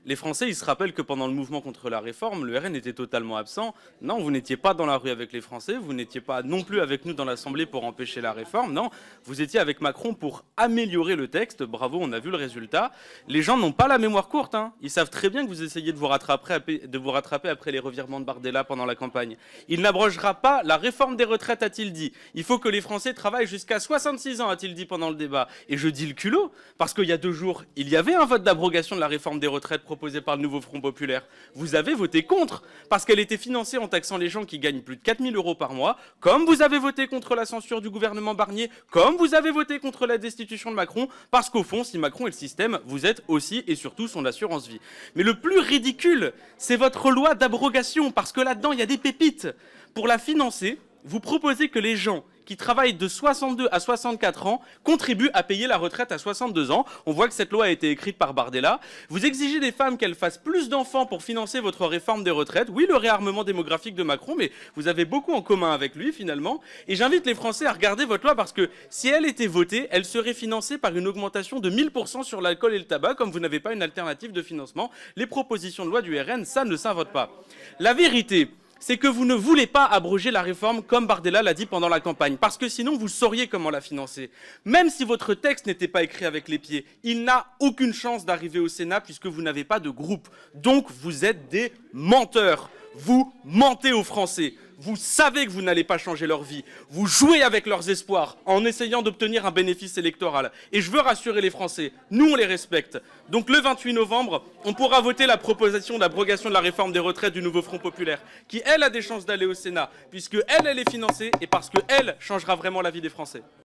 Les Français, ils se rappellent que pendant le mouvement contre la réforme, le RN était totalement absent. Non, vous n'étiez pas dans la rue avec les Français, vous n'étiez pas non plus avec nous dans l'Assemblée pour empêcher la réforme. Non, vous étiez avec Macron pour améliorer le texte. Bravo, on a vu le résultat. Les gens n'ont pas la mémoire courte, hein. Ils savent très bien que vous essayez de vous rattraper après les revirements de Bardella pendant la campagne. Il n'abrogera pas la réforme des retraites, a-t-il dit. Il faut que les Français travaillent jusqu'à 66 ans, a-t-il dit pendant le débat. Et je dis le culot, parce qu'il y a 2 jours, il y avait un vote d'abrogation de la réforme des retraites proposée par le nouveau Front Populaire. Vous avez voté contre, parce qu'elle était financée en taxant les gens qui gagnent plus de 4 000 € par mois, comme vous avez voté contre la censure du gouvernement Barnier, comme vous avez voté contre la destitution de Macron, parce qu'au fond, si Macron est le système, vous êtes aussi et surtout son assurance vie. Mais le plus ridicule, c'est votre loi d'abrogation, parce que là-dedans, il y a des pépites. Pour la financer, vous proposez que les gens qui travaillent de 62 à 64 ans contribuent à payer la retraite à 62 ans. On voit que cette loi a été écrite par Bardella. Vous exigez des femmes qu'elles fassent plus d'enfants pour financer votre réforme des retraites. Oui, le réarmement démographique de Macron, mais vous avez beaucoup en commun avec lui finalement. Et j'invite les Français à regarder votre loi parce que si elle était votée, elle serait financée par une augmentation de 1000% sur l'alcool et le tabac. Comme vous n'avez pas une alternative de financement, les propositions de loi du RN, ça ne s'invote pas. La vérité, c'est que vous ne voulez pas abroger la réforme comme Bardella l'a dit pendant la campagne, parce que sinon vous sauriez comment la financer. Même si votre texte n'était pas écrit avec les pieds, il n'a aucune chance d'arriver au Sénat puisque vous n'avez pas de groupe. Donc vous êtes des menteurs. Vous mentez aux Français. Vous savez que vous n'allez pas changer leur vie. Vous jouez avec leurs espoirs en essayant d'obtenir un bénéfice électoral. Et je veux rassurer les Français, nous on les respecte. Donc le 28 novembre, on pourra voter la proposition d'abrogation de la réforme des retraites du nouveau Front Populaire, qui elle a des chances d'aller au Sénat, puisque elle est financée et parce qu'elle changera vraiment la vie des Français.